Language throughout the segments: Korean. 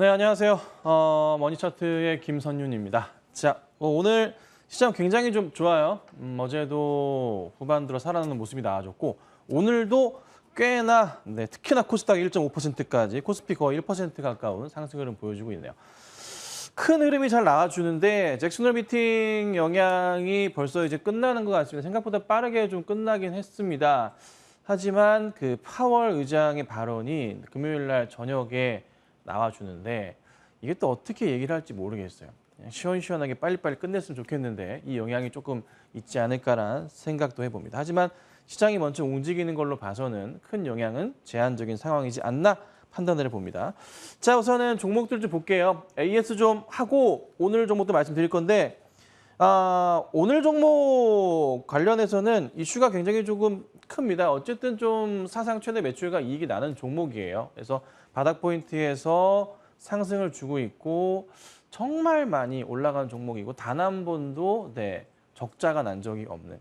네, 안녕하세요. 머니차트의 김선윤입니다. 자, 오늘 시장 굉장히 좀 좋아요. 어제도 후반 들어 살아나는 모습이 나와줬고 오늘도 꽤나 특히나 코스닥 1.5%까지 코스피 거의 1% 가까운 상승 흐름 보여주고 있네요. 큰 흐름이 잘 나와주는데 잭슨홀 미팅 영향이 벌써 이제 끝나는 것 같습니다. 생각보다 빠르게 좀 끝나긴 했습니다. 하지만 그 파월 의장의 발언이 금요일 날 저녁에 나와주는데 이게 또 어떻게 얘기를 할지 모르겠어요. 그냥 시원시원하게 빨리빨리 끝냈으면 좋겠는데 이 영향이 조금 있지 않을까라는 생각도 해봅니다. 하지만 시장이 먼저 움직이는 걸로 봐서는 큰 영향은 제한적인 상황이지 않나 판단을 해봅니다. 자, 우선은 종목들 좀 볼게요. AS 좀 하고 오늘 종목도 말씀드릴 건데 오늘 종목 관련해서는 이슈가 굉장히 조금 큽니다. 어쨌든 좀 사상 최대 매출과 이익이 나는 종목이에요. 그래서 바닥 포인트에서 상승을 주고 있고 정말 많이 올라간 종목이고 단 한 번도 적자가 난 적이 없는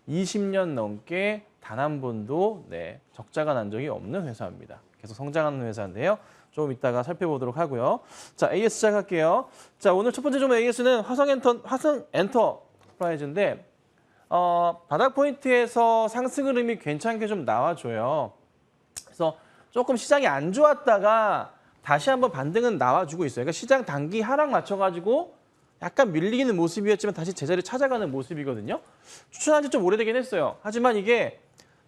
20년 넘게 단 한 번도 적자가 난 적이 없는 회사입니다. 계속 성장하는 회사인데요. 좀 이따가 살펴보도록 하고요. 자, AS 시작할게요. 자, 오늘 첫 번째 종목 AS는 화성 엔터프라이즈인데 바닥 포인트에서 상승 흐름이 괜찮게 좀 나와줘요. 그래서 조금 시장이 안 좋았다가 다시 한번 반등은 나와주고 있어요. 그러니까 시장 단기 하락 맞춰가지고 약간 밀리는 모습이었지만 다시 제자리 찾아가는 모습이거든요. 추천한 지 좀 오래되긴 했어요. 하지만 이게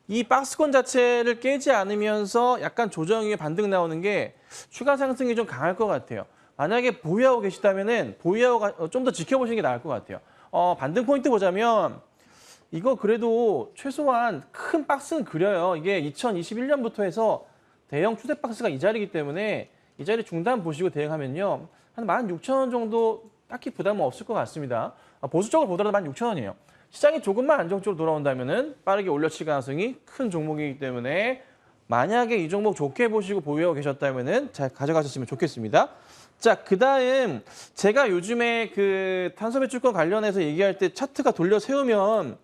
이 박스권 자체를 깨지 않으면서 약간 조정 이후에 반등 나오는 게 추가 상승이 좀 강할 것 같아요. 만약에 보유하고 계시다면은 보유하고 좀 더 지켜보시는 게 나을 것 같아요. 반등 포인트 보자면 이거 그래도 최소한 큰 박스는 그려요. 이게 2021년부터 해서 대형 추세 박스가 이 자리이기 때문에 이 자리 중단 보시고 대응하면요. 한 16,000원 정도 딱히 부담은 없을 것 같습니다. 보수적으로 보더라도 16,000원이에요. 시장이 조금만 안정적으로 돌아온다면 빠르게 올려칠 가능성이 큰 종목이기 때문에 만약에 이 종목 좋게 보시고 보유하고 계셨다면 잘 가져가셨으면 좋겠습니다. 자, 그다음 제가 요즘에 그 탄소 배출권 관련해서 얘기할 때 차트가 돌려 세우면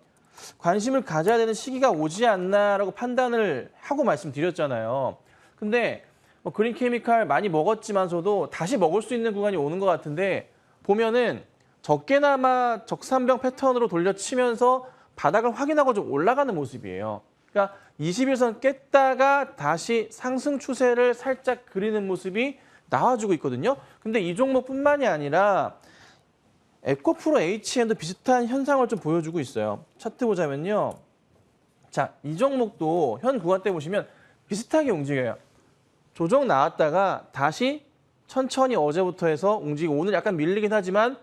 관심을 가져야 되는 시기가 오지 않나라고 판단을 하고 말씀드렸잖아요. 근데 그린 케미칼 많이 먹었지만서도 다시 먹을 수 있는 구간이 오는 것 같은데 보면은 적게나마 적산병 패턴으로 돌려치면서 바닥을 확인하고 좀 올라가는 모습이에요. 그러니까 21선 깼다가 다시 상승 추세를 살짝 그리는 모습이 나와주고 있거든요. 근데 이 종목뿐만이 아니라 에코프로 HN도 비슷한 현상을 좀 보여주고 있어요. 차트 보자면요. 자, 이 종목도 현 구간대 보시면 비슷하게 움직여요. 조정 나왔다가 다시 천천히 어제부터 해서 움직이고 오늘 약간 밀리긴 하지만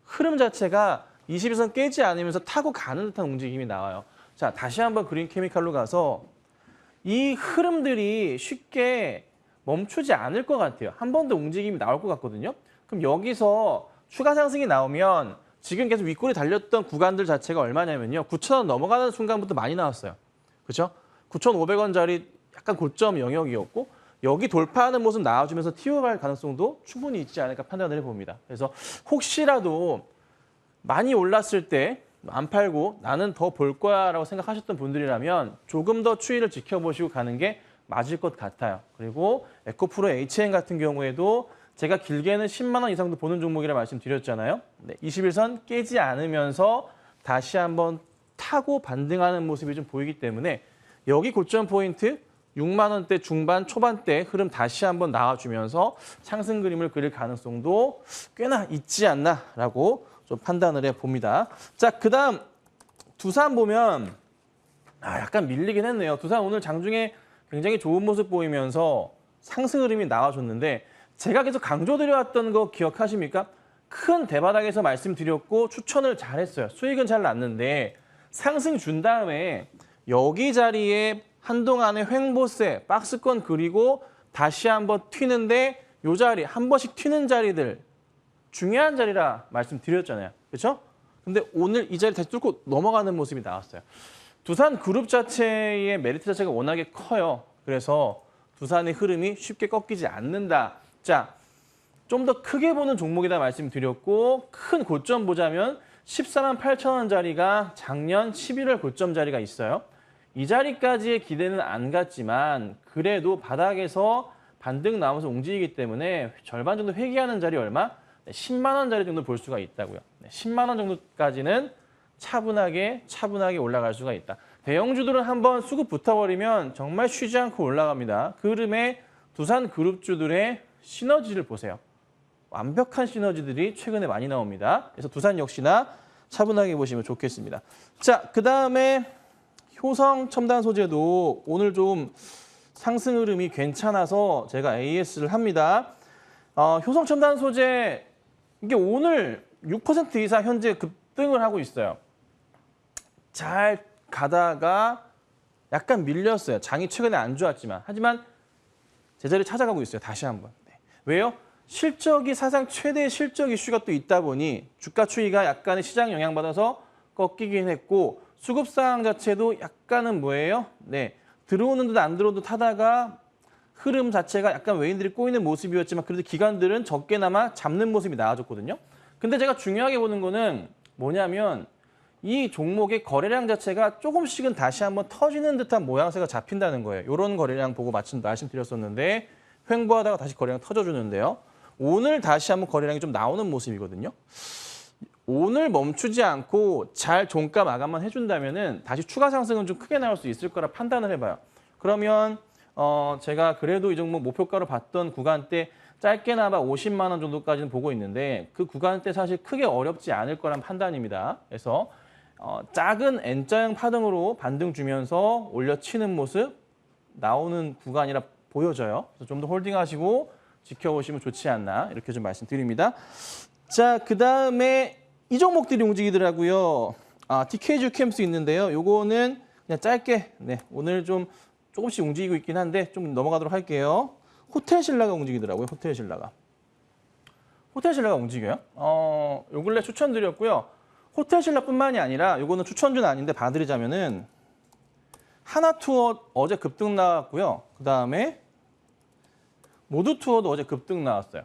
흐름 자체가 21선 깨지 않으면서 타고 가는 듯한 움직임이 나와요. 자, 다시 한번 그린 케미칼로 가서 이 흐름들이 쉽게 멈추지 않을 것 같아요. 한 번 더 움직임이 나올 것 같거든요. 그럼 여기서 추가 상승이 나오면 지금 계속 윗골이 달렸던 구간들 자체가 얼마냐면요. 9,000원 넘어가는 순간부터 많이 나왔어요. 그렇죠? 9,500원짜리 약간 고점 영역이었고 여기 돌파하는 모습 나와주면서 튀어갈 가능성도 충분히 있지 않을까 판단을 해봅니다. 그래서 혹시라도 많이 올랐을 때 안 팔고 나는 더 볼 거야 라고 생각하셨던 분들이라면 조금 더 추이를 지켜보시고 가는 게 맞을 것 같아요. 그리고 에코프로 HN 같은 경우에도 제가 길게는 10만 원 이상도 보는 종목이라 말씀드렸잖아요. 21선 깨지 않으면서 다시 한번 타고 반등하는 모습이 좀 보이기 때문에 여기 고점 포인트 6만 원대 중반 초반대 흐름 다시 한번 나와주면서 상승 그림을 그릴 가능성도 꽤나 있지 않나라고 좀 판단을 해봅니다. 자, 그다음 두산 보면 약간 밀리긴 했네요. 두산 오늘 장중에 굉장히 좋은 모습 보이면서 상승 흐름이 나와줬는데 제가 계속 강조드려왔던 거 기억하십니까? 큰 대바닥에서 말씀드렸고 추천을 잘했어요. 수익은 잘 났는데 상승 준 다음에 여기 자리에 한동안의 횡보세, 박스권 그리고 다시 한번 튀는데 이 자리, 한 번씩 튀는 자리들 중요한 자리라 말씀드렸잖아요. 그렇죠? 근데 오늘 이 자리 다시 뚫고 넘어가는 모습이 나왔어요. 두산 그룹 자체의 메리트 자체가 워낙에 커요. 그래서 두산의 흐름이 쉽게 꺾이지 않는다. 자, 좀 더 크게 보는 종목이다 말씀드렸고 큰 고점 보자면 14만 8천 원짜리가 작년 11월 고점 자리가 있어요. 이 자리까지의 기대는 안 갔지만 그래도 바닥에서 반등 나오면서 움직이기 때문에 절반 정도 회귀하는 자리 얼마? 네, 10만 원짜리 정도 볼 수가 있다고요. 네, 10만 원 정도까지는 차분하게 올라갈 수가 있다. 대형주들은 한번 수급 붙어버리면 정말 쉬지 않고 올라갑니다. 그 흐름에 두산그룹주들의 시너지를 보세요. 완벽한 시너지들이 최근에 많이 나옵니다. 그래서 두산 역시나 차분하게 보시면 좋겠습니다. 자, 그다음에 효성 첨단 소재도 오늘 좀 상승 흐름이 괜찮아서 제가 AS를 합니다. 효성 첨단 소재 이게 오늘 6% 이상 현재 급등을 하고 있어요. 잘 가다가 약간 밀렸어요. 장이 최근에 안 좋았지만. 하지만 제자리 찾아가고 있어요. 다시 한번. 네. 왜요? 실적이 사상 최대 실적 이슈가 또 있다 보니 주가 추이가 약간의 시장 영향받아서 꺾이긴 했고 수급 상황 자체도 약간은 뭐예요? 네. 들어오는 듯 안 들어오는 듯 하다가 흐름 자체가 약간 외인들이 꼬이는 모습이었지만 그래도 기관들은 적게나마 잡는 모습이 나아졌거든요. 근데 제가 중요하게 보는 거는 뭐냐면 이 종목의 거래량 자체가 조금씩은 다시 한번 터지는 듯한 모양새가 잡힌다는 거예요. 이런 거래량 보고 말씀드렸었는데 횡보하다가 다시 거래량 터져주는데요. 오늘 다시 한번 거래량이 좀 나오는 모습이거든요. 오늘 멈추지 않고 잘 종가 마감만 해준다면은 다시 추가 상승은 좀 크게 나올 수 있을 거라 판단을 해봐요. 그러면 제가 그래도 이 종목 목표가로 봤던 구간대 짧게나마 50만 원 정도까지는 보고 있는데 그 구간대 사실 크게 어렵지 않을 거란 판단입니다. 그래서 작은 N자형 파동으로 반등 주면서 올려치는 모습 나오는 구간이라 보여져요. 그래서 좀 더 홀딩하시고 지켜보시면 좋지 않나 이렇게 좀 말씀드립니다. 자, 그다음에 이 종목들이 움직이더라고요. TKG 캠스 있는데요. 요거는 그냥 짧게 오늘 좀 조금씩 움직이고 있긴 한데 좀 넘어가도록 할게요. 호텔신라가 움직이더라고요. 호텔신라가 움직여요. 요 근래 추천드렸고요. 호텔신라뿐만이 아니라 요거는 추천주는 아닌데 봐드리자면은 하나투어 어제 급등 나왔고요. 그다음에 모두투어도 어제 급등 나왔어요.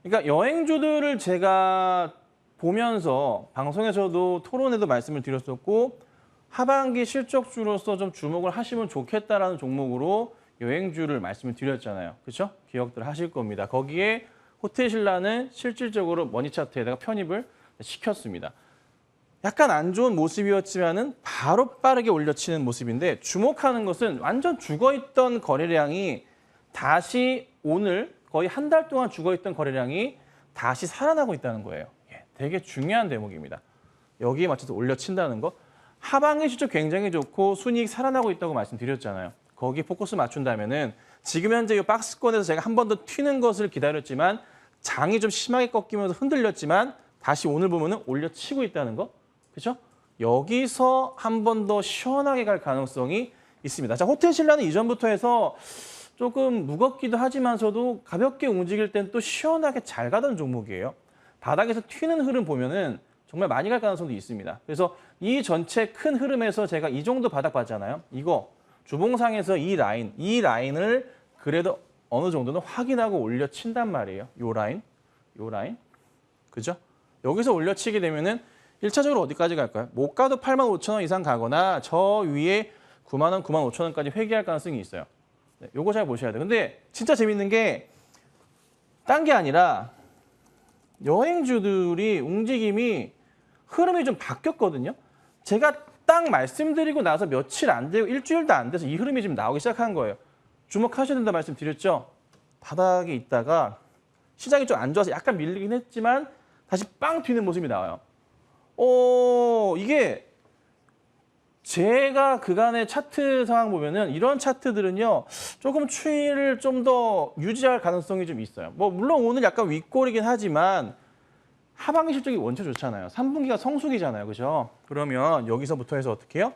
그러니까 여행주들을 제가 보면서 방송에서도 토론에도 말씀을 드렸었고 하반기 실적주로서 좀 주목을 하시면 좋겠다라는 종목으로 여행주를 말씀을 드렸잖아요. 그렇죠? 기억들 하실 겁니다. 거기에 호텔신라는 실질적으로 머니차트에다가 편입을 시켰습니다. 약간 안 좋은 모습이었지만은 바로 빠르게 올려치는 모습인데 주목하는 것은 완전 죽어있던 거래량이 다시 오늘 거의 한 달 동안 죽어있던 거래량이 다시 살아나고 있다는 거예요. 되게 중요한 대목입니다. 여기에 맞춰서 올려친다는 거. 하반기 실적 굉장히 좋고 순이익 살아나고 있다고 말씀드렸잖아요. 거기 포커스 맞춘다면은 지금 현재 이 박스권에서 제가 한 번 더 튀는 것을 기다렸지만 장이 좀 심하게 꺾이면서 흔들렸지만 다시 오늘 보면은 올려치고 있다는 거. 그렇죠? 여기서 한 번 더 시원하게 갈 가능성이 있습니다. 자, 호텔신라는 이전부터 해서 조금 무겁기도 하지만서도 가볍게 움직일 땐 또 시원하게 잘 가던 종목이에요. 바닥에서 튀는 흐름 보면은 정말 많이 갈 가능성도 있습니다. 그래서 이 전체 큰 흐름에서 제가 이 정도 바닥 봤잖아요. 이거 주봉상에서 이 라인을 그래도 어느 정도는 확인하고 올려친단 말이에요. 요 라인. 그죠? 여기서 올려치게 되면은 1차적으로 어디까지 갈까요? 못 가도 85,000원 이상 가거나 저 위에 9만 원, 9만 5천 원까지 회귀할 가능성이 있어요. 네, 요거 잘 보셔야 돼요. 근데 진짜 재밌는 게 딴 게 아니라 여행주들이 움직임이 흐름이 좀 바뀌었거든요. 제가 딱 말씀드리고 나서 며칠 안 되고 일주일도 안 돼서 이 흐름이 지금 나오기 시작한 거예요. 주목하셔야 된다 말씀드렸죠. 바닥에 있다가 시장이 좀 안 좋아서 약간 밀리긴 했지만 다시 빵 튀는 모습이 나와요. 이게 제가 그간의 차트 상황 보면은 이런 차트들은요 조금 추이를 좀 더 유지할 가능성이 좀 있어요. 뭐 물론 오늘 약간 윗골이긴 하지만 하반기 실적이 원체 좋잖아요. 3분기가 성수기잖아요, 그죠? 그러면 여기서부터 해서 어떻게 해요?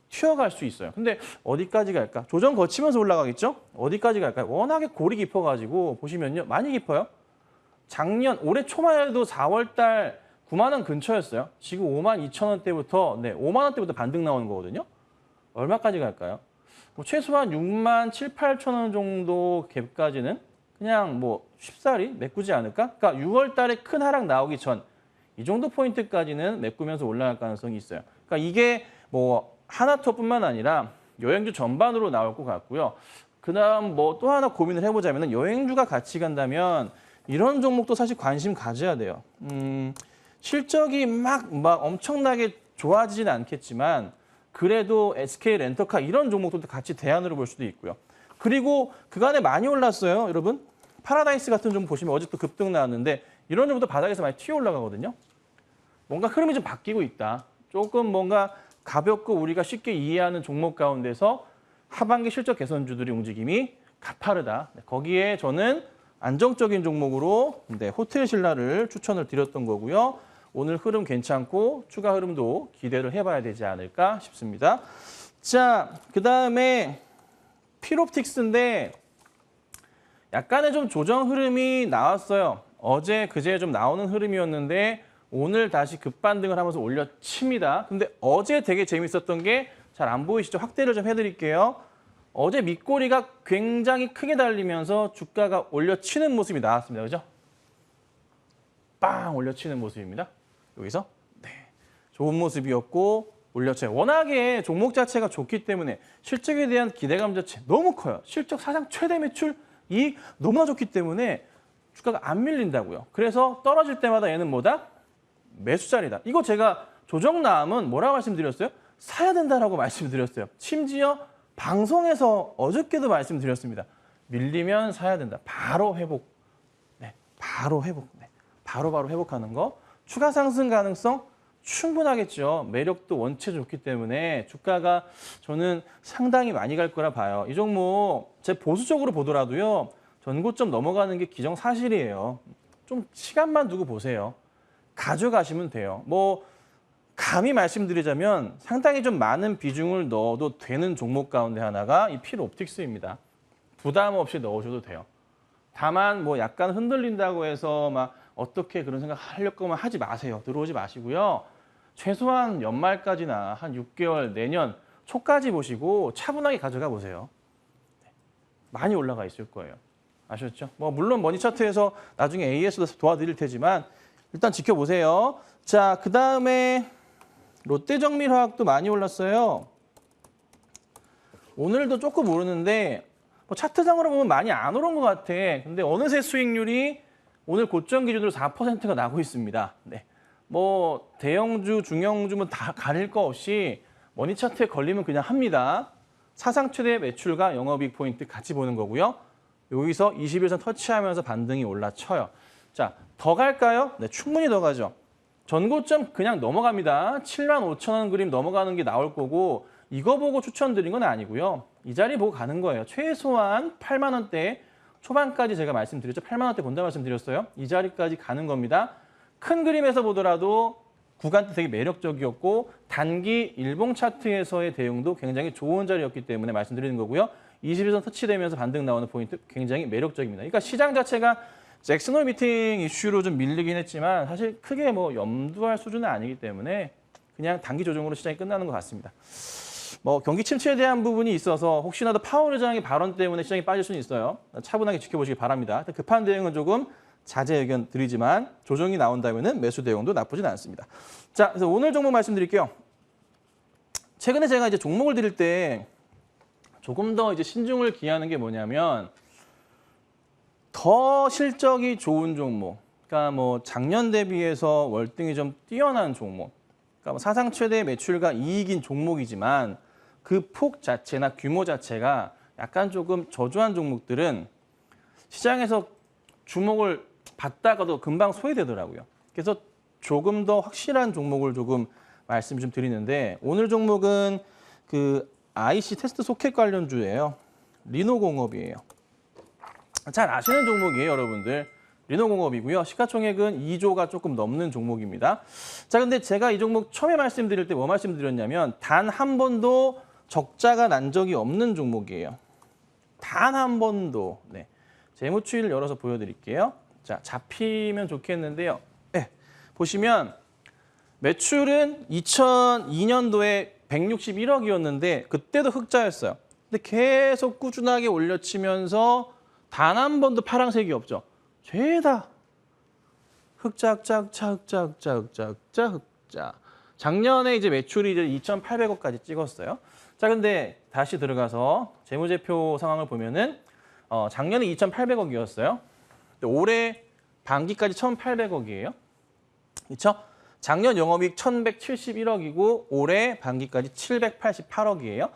튀어갈 수 있어요. 근데 어디까지 갈까? 조정 거치면서 올라가겠죠? 어디까지 갈까요? 워낙에 골이 깊어가지고 보시면요 많이 깊어요. 올해 초만 해도 4월 달 9만 원 근처였어요. 지금 5만 2천 원대부터 5만 원대부터 반등 나오는 거거든요. 얼마까지 갈까요? 뭐 최소한 6만 7, 8천 원 정도 갭까지는 그냥 뭐 쉽사리 메꾸지 않을까? 그러니까 6월 달에 큰 하락 나오기 전 이 정도 포인트까지는 메꾸면서 올라갈 가능성이 있어요. 그러니까 이게 뭐 하나투어뿐만 아니라 여행주 전반으로 나올 것 같고요. 그다음 뭐 또 하나 고민을 해보자면 여행주가 같이 간다면 이런 종목도 사실 관심 가져야 돼요. 실적이 막 엄청나게 좋아지지는 않겠지만 그래도 SK 렌터카 이런 종목들도 같이 대안으로 볼 수도 있고요. 그리고 그간에 많이 올랐어요, 여러분. 파라다이스 같은 종목 보시면 어제 또 급등 나왔는데 이런 종목도 바닥에서 많이 튀어 올라가거든요. 뭔가 흐름이 좀 바뀌고 있다. 조금 뭔가 가볍고 우리가 쉽게 이해하는 종목 가운데서 하반기 실적 개선주들의 움직임이 가파르다. 거기에 저는 안정적인 종목으로 호텔 신라를 추천을 드렸던 거고요. 오늘 흐름 괜찮고 추가 흐름도 기대를 해봐야 되지 않을까 싶습니다. 자, 그다음에 필옵틱스인데 약간의 좀 조정 흐름이 나왔어요. 어제, 그제 좀 나오는 흐름이었는데 오늘 다시 급반등을 하면서 올려칩니다. 근데 어제 되게 재밌었던 게 잘 안 보이시죠? 확대를 좀 해드릴게요. 어제 밑꼬리가 굉장히 크게 달리면서 주가가 올려치는 모습이 나왔습니다. 그죠? 빵 올려치는 모습입니다. 여기서 네, 좋은 모습이었고 올려쳐요. 워낙에 종목 자체가 좋기 때문에 실적에 대한 기대감 자체 너무 커요. 실적 사상 최대 매출 이익 너무나 좋기 때문에 주가가 안 밀린다고요. 그래서 떨어질 때마다 얘는 뭐다? 매수 자리다. 이거 제가 조정 나오면 뭐라고 말씀드렸어요? 사야 된다라고 말씀드렸어요. 심지어 방송에서 어저께도 말씀드렸습니다. 밀리면 사야 된다. 바로 회복. 네, 바로 회복. 네, 바로 회복하는 거. 추가 상승 가능성 충분하겠죠. 매력도 원체 좋기 때문에 주가가 저는 상당히 많이 갈 거라 봐요. 이 종목 제 보수적으로 보더라도요. 전고점 넘어가는 게 기정사실이에요. 좀 시간만 두고 보세요. 가져가시면 돼요. 뭐 감히 말씀드리자면 상당히 좀 많은 비중을 넣어도 되는 종목 가운데 하나가 이 필옵틱스입니다. 부담 없이 넣으셔도 돼요. 다만 뭐 약간 흔들린다고 해서 막 어떻게 그런 생각 하려고만 하지 마세요. 들어오지 마시고요. 최소한 연말까지나 한 6개월 내년 초까지 보시고 차분하게 가져가 보세요. 많이 올라가 있을 거예요. 아셨죠? 뭐 물론 머니 차트에서 나중에 AS도 도와드릴 테지만 일단 지켜보세요. 자, 그다음에 롯데정밀화학도 많이 올랐어요. 오늘도 조금 오르는데 뭐 차트상으로 보면 많이 안 오른 것 같아. 근데 어느새 수익률이 오늘 고점 기준으로 4%가 나고 있습니다. 네. 뭐 대형주, 중형주 뭐 다 가릴 거 없이 머니 차트에 걸리면 그냥 합니다. 사상 최대 매출과 영업이익 포인트 같이 보는 거고요. 여기서 21선 터치하면서 반등이 올라쳐요. 자, 더 갈까요? 네, 충분히 더 가죠. 전고점 그냥 넘어갑니다. 75,000원 그림 넘어가는 게 나올 거고 이거 보고 추천드린 건 아니고요. 이 자리 보고 가는 거예요. 최소한 8만 원대 초반까지 제가 말씀드렸죠. 8만 원대 본다 말씀드렸어요. 이 자리까지 가는 겁니다. 큰 그림에서 보더라도 구간도 되게 매력적이었고 단기 일봉 차트에서의 대응도 굉장히 좋은 자리였기 때문에 말씀드리는 거고요. 21선 터치되면서 반등 나오는 포인트 굉장히 매력적입니다. 그러니까 시장 자체가 잭슨홀 미팅 이슈로 좀 밀리긴 했지만 사실 크게 뭐 염두할 수준은 아니기 때문에 그냥 단기 조정으로 시장이 끝나는 것 같습니다. 뭐 경기 침체에 대한 부분이 있어서 혹시나도 파월 의장의 발언 때문에 시장이 빠질 수는 있어요. 차분하게 지켜보시기 바랍니다. 급한 대응은 조금 자제 의견 드리지만 조정이 나온다면은 매수 대응도 나쁘진 않습니다. 자, 그래서 오늘 종목 말씀드릴게요. 최근에 제가 이제 종목을 드릴 때 조금 더 이제 신중을 기하는 게 뭐냐면 더 실적이 좋은 종목, 그러니까 뭐 작년 대비해서 월등히 좀 뛰어난 종목, 그러니까 뭐 사상 최대 매출과 이익인 종목이지만 그 폭 자체나 규모 자체가 약간 조금 저조한 종목들은 시장에서 주목을 받다가도 금방 소외되더라고요. 그래서 조금 더 확실한 종목을 조금 말씀 좀 드리는데 오늘 종목은 그 IC 테스트 소켓 관련주예요. 리노공업이에요. 잘 아시는 종목이에요, 여러분들. 리노공업이고요. 시가총액은 2조가 조금 넘는 종목입니다. 자, 근데 제가 이 종목 처음에 말씀드릴 때 뭐 말씀드렸냐면 단 한 번도 적자가 난 적이 없는 종목이에요. 단 한 번도. 네. 재무추이를 열어서 보여드릴게요. 자, 잡히면 좋겠는데요. 네. 보시면 매출은 2002년도에 161억이었는데 그때도 흑자였어요. 근데 계속 꾸준하게 올려치면서 단 한 번도 파란색이 없죠. 죄다 흑자. 작년에 이제 매출이 이제 2,800억까지 찍었어요. 자, 근데 다시 들어가서 재무제표 상황을 보면은 작년에 2,800억이었어요. 올해 반기까지 1,800억이에요. 그렇죠? 작년 영업이익 1,171억이고 올해 반기까지 788억이에요.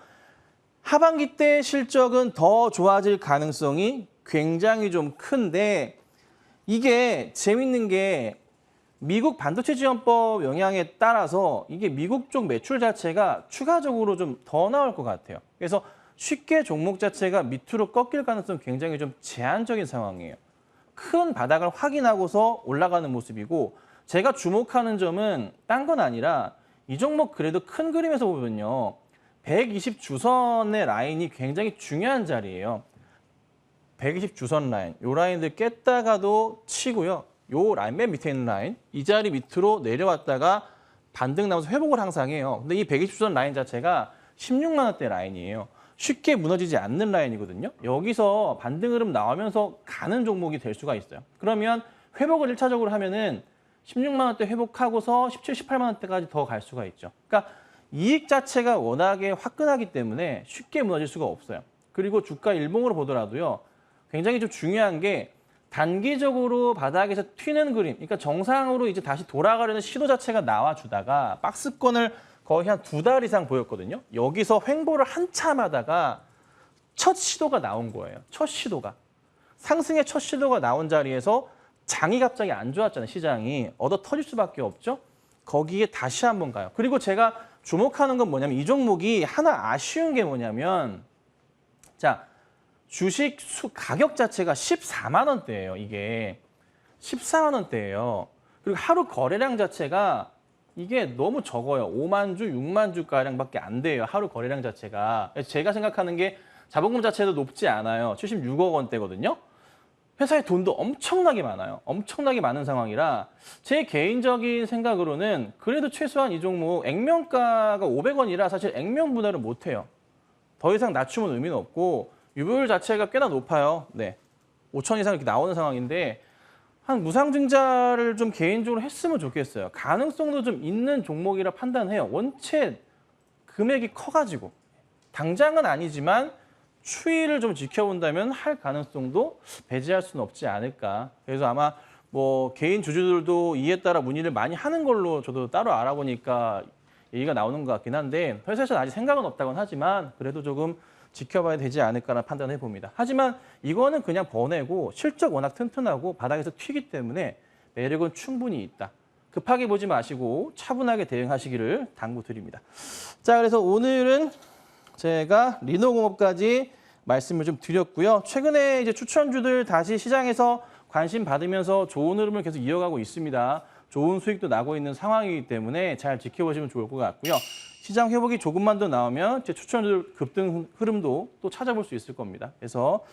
하반기 때 실적은 더 좋아질 가능성이 굉장히 좀 큰데 이게 재밌는 게 미국 반도체 지원법 영향에 따라서 이게 미국 쪽 매출 자체가 추가적으로 좀 더 나올 것 같아요. 그래서 쉽게 종목 자체가 밑으로 꺾일 가능성이 굉장히 좀 제한적인 상황이에요. 큰 바닥을 확인하고서 올라가는 모습이고 제가 주목하는 점은 딴 건 아니라 이 종목 그래도 큰 그림에서 보면요. 120 주선의 라인이 굉장히 중요한 자리예요. 120 주선 라인, 요 라인들 깼다가도 치고요. 요 라인 맨 밑에 있는 라인, 이 자리 밑으로 내려왔다가 반등 나면서 회복을 항상 해요. 근데 이 120 주선 라인 자체가 16만 원대 라인이에요. 쉽게 무너지지 않는 라인이거든요. 여기서 반등 흐름 나오면서 가는 종목이 될 수가 있어요. 그러면 회복을 1차적으로 하면은 16만 원대 회복하고서 17, 18만 원대까지 더 갈 수가 있죠. 그러니까 이익 자체가 워낙에 화끈하기 때문에 쉽게 무너질 수가 없어요. 그리고 주가 일봉으로 보더라도요. 굉장히 좀 중요한 게 단기적으로 바닥에서 튀는 그림, 그러니까 정상으로 이제 다시 돌아가려는 시도 자체가 나와주다가 박스권을 거의 한 2달 이상 보였거든요. 여기서 횡보를 한참 하다가 첫 시도가 나온 거예요. 첫 시도가. 상승의 첫 시도가 나온 자리에서 장이 갑자기 안 좋았잖아요. 시장이. 얻어 터질 수밖에 없죠. 거기에 다시 한번 가요. 그리고 제가 주목하는 건 뭐냐면 이 종목이 하나 아쉬운 게 뭐냐면 자 주식 가격 자체가 14만 원대예요. 이게 14만 원대예요. 그리고 하루 거래량 자체가 이게 너무 적어요. 5만 주, 6만 주가량밖에 안 돼요. 하루 거래량 자체가. 제가 생각하는 게 자본금 자체도 높지 않아요. 76억 원대거든요. 회사에 돈도 엄청나게 많아요. 엄청나게 많은 상황이라 제 개인적인 생각으로는 그래도 최소한 이 종목 액면가가 500원이라 사실 액면 분할을 못해요. 더 이상 낮추면 의미는 없고 유보율 자체가 꽤나 높아요. 네, 5천 이상 이렇게 나오는 상황인데 한 무상증자를 좀 개인적으로 했으면 좋겠어요. 가능성도 좀 있는 종목이라 판단해요. 원체 금액이 커가지고 당장은 아니지만 추이를 좀 지켜본다면 할 가능성도 배제할 수는 없지 않을까. 그래서 아마 뭐 개인 주주들도 이에 따라 문의를 많이 하는 걸로 저도 따로 알아보니까 얘기가 나오는 것 같긴 한데 회사에서는 아직 생각은 없다고는 하지만 그래도 조금 지켜봐야 되지 않을까라는 판단을 해봅니다. 하지만 이거는 그냥 버내고 실적 워낙 튼튼하고 바닥에서 튀기 때문에 매력은 충분히 있다. 급하게 보지 마시고 차분하게 대응하시기를 당부드립니다. 자, 그래서 오늘은 제가 리노공업까지 말씀을 좀 드렸고요. 최근에 이제 추천주들 다시 시장에서 관심 받으면서 좋은 흐름을 계속 이어가고 있습니다. 좋은 수익도 나고 있는 상황이기 때문에 잘 지켜보시면 좋을 것 같고요. 시장 회복이 조금만 더 나오면 제 추천주들 급등 흐름도 또 찾아볼 수 있을 겁니다. 그래서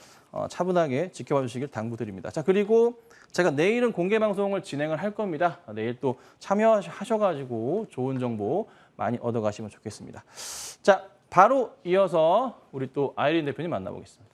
차분하게 지켜봐 주시길 당부드립니다. 자, 그리고 제가 내일은 공개 방송을 진행을 할 겁니다. 내일 또 참여하셔가지고 좋은 정보 많이 얻어가시면 좋겠습니다. 자, 바로 이어서 우리 또 아이린 대표님 만나보겠습니다.